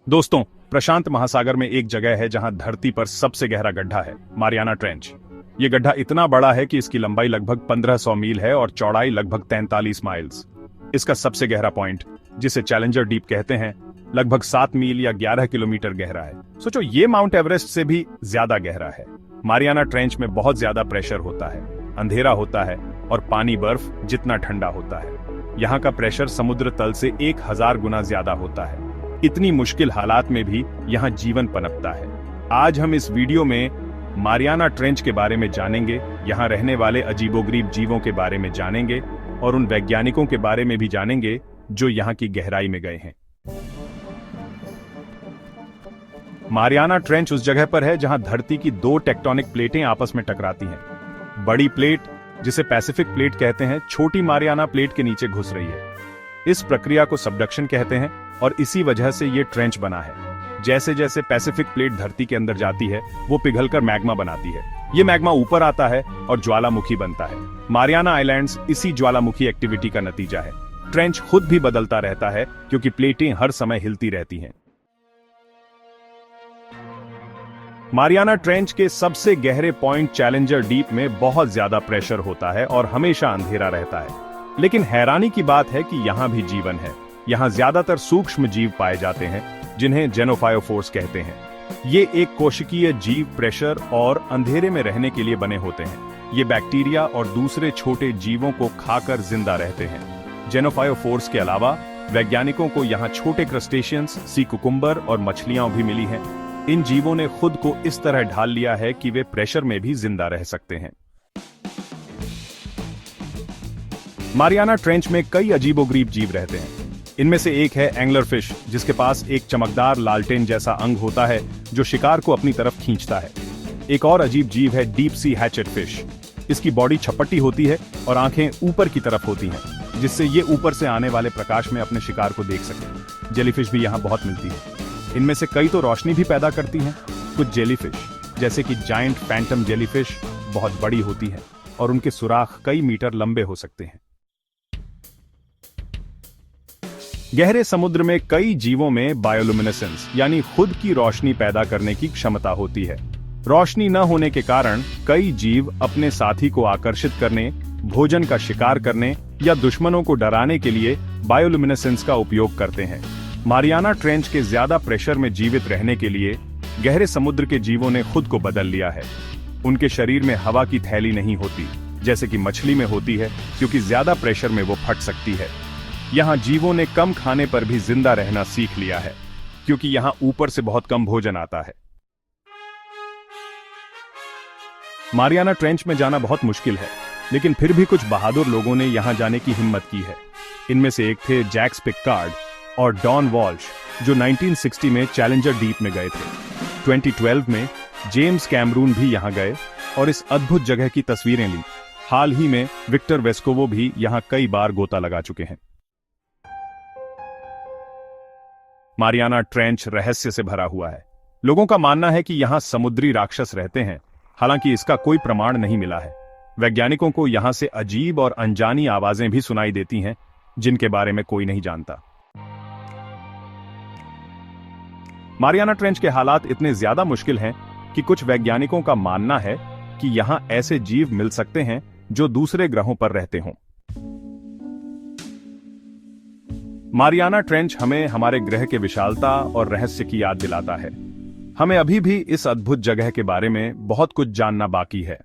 दोस्तों, प्रशांत महासागर में एक जगह है जहां धरती पर सबसे गहरा गड्ढा है, मारियाना ट्रेंच। ये गड्ढा इतना बड़ा है कि इसकी लंबाई लगभग 1500 मील है और चौड़ाई लगभग 43 माइल्स। इसका सबसे गहरा पॉइंट, जिसे चैलेंजर डीप कहते हैं, लगभग 7 मील या 11 किलोमीटर गहरा है। सोचो, ये माउंट एवरेस्ट से भी ज्यादा गहरा है। मारियाना ट्रेंच में बहुत ज्यादा प्रेशर होता है, अंधेरा होता है और पानी बर्फ जितना ठंडा होता है। यहाँ का प्रेशर समुद्र तल से 1000 गुना ज्यादा होता है। इतनी मुश्किल हालात में भी यहाँ जीवन पनपता है। आज हम इस वीडियो में मारियाना ट्रेंच के बारे में जानेंगे, यहाँ रहने वाले अजीबोगरीब जीवों के बारे में जानेंगे और उन वैज्ञानिकों के बारे में भी जानेंगे जो यहाँ की गहराई में गए हैं। मारियाना ट्रेंच उस जगह पर है जहां धरती की 2 टेक्टोनिक प्लेटें आपस में टकराती हैं। बड़ी प्लेट, जिसे पैसिफिक प्लेट कहते हैं, छोटी मारियाना प्लेट के नीचे घुस रही है। इस प्रक्रिया को सबडक्शन कहते हैं और इसी वजह से ये ट्रेंच बना है। जैसे जैसे पैसिफिक प्लेट धरती के अंदर जाती है, वो पिघलकर मैग्मा बनाती है। ये मैग्मा ऊपर आता है और ज्वालामुखी बनता है। मारियाना आइलैंड्स इसी ज्वालामुखी एक्टिविटी का नतीजा है। ट्रेंच खुद भी बदलता रहता है क्योंकि प्लेटें हर समय हिलती रहती हैं। मारियाना ट्रेंच के सबसे गहरे पॉइंट चैलेंजर डीप में बहुत ज्यादा प्रेशर होता है और हमेशा अंधेरा रहता है। लेकिन हैरानी की बात है कि यहाँ भी जीवन है। यहाँ ज्यादातर सूक्ष्म जीव पाए जाते हैं जिन्हें जेनोफायोफोर्स कहते हैं। ये एक कोशिकीय जीव प्रेशर और अंधेरे में रहने के लिए बने होते हैं। ये बैक्टीरिया और दूसरे छोटे जीवों को खाकर जिंदा रहते हैं। जेनोफायोफोर्स के अलावा वैज्ञानिकों को यहाँ छोटे क्रस्टेशियंस, सी कुकुम्बर और मछलियां भी मिली हैं। इन जीवों ने खुद को इस तरह ढाल लिया है कि वे प्रेशर में भी जिंदा रह सकते हैं। मारियाना ट्रेंच में कई अजीबोगरीब जीव रहते हैं। इनमें से एक है एंगलरफिश, जिसके पास एक चमकदार लालटेन जैसा अंग होता है जो शिकार को अपनी तरफ खींचता है। एक और अजीब जीव है डीप सी हैचेट फिश। इसकी बॉडी छपट्टी होती है और आंखें ऊपर की तरफ होती हैं, जिससे ये ऊपर से आने वाले प्रकाश में अपने शिकार को देख सके। जेलीफिश भी यहाँ बहुत मिलती है। इनमें से कई तो रोशनी भी पैदा करती हैं। कुछ जेलीफिश, जैसे कि जायंट फैंटम जेलीफिश, बहुत बड़ी होती है और उनके सुराख कई मीटर लंबे हो सकते हैं। गहरे समुद्र में कई जीवों में बायोलुमिनेसेंस यानी खुद की रोशनी पैदा करने की क्षमता होती है। रोशनी न होने के कारण कई जीव अपने साथी को आकर्षित करने, भोजन का शिकार करने या दुश्मनों को डराने के लिए बायोलुमिनेसेंस का उपयोग करते हैं। मारियाना ट्रेंच के ज्यादा प्रेशर में जीवित रहने के लिए गहरे समुद्र के जीवों ने खुद को बदल लिया है। उनके शरीर में हवा की थैली नहीं होती, जैसे कि मछली में होती है, क्योंकि ज्यादा प्रेशर में वो फट सकती है। यहाँ जीवों ने कम खाने पर भी जिंदा रहना सीख लिया है, क्योंकि यहाँ ऊपर से बहुत कम भोजन आता है। मारियाना ट्रेंच में जाना बहुत मुश्किल है, लेकिन फिर भी कुछ बहादुर लोगों ने यहाँ जाने की हिम्मत की है। इनमें से एक थे जैक्स पिकार्ड और डॉन वॉल्श, जो 1960 में चैलेंजर डीप में गए थे। 2012 में जेम्स कैमरून भी यहाँ गए और इस अद्भुत जगह की तस्वीरें ली। हाल ही में विक्टर वेस्कोवो भी यहाँ कई बार गोता लगा चुके हैं। मारियाना ट्रेंच रहस्य से भरा हुआ है। लोगों का मानना है कि यहाँ समुद्री राक्षस रहते हैं, हालांकि इसका कोई प्रमाण नहीं मिला है। वैज्ञानिकों को यहाँ से अजीब और अनजानी आवाजें भी सुनाई देती हैं, जिनके बारे में कोई नहीं जानता। मारियाना ट्रेंच के हालात इतने ज्यादा मुश्किल हैं कि कुछ वैज्ञानिकों का मानना है कि यहाँ ऐसे जीव मिल सकते हैं जो दूसरे ग्रहों पर रहते हों। मारियाना ट्रेंच हमें हमारे ग्रह के विशालता और रहस्य की याद दिलाता है। हमें अभी भी इस अद्भुत जगह के बारे में बहुत कुछ जानना बाकी है।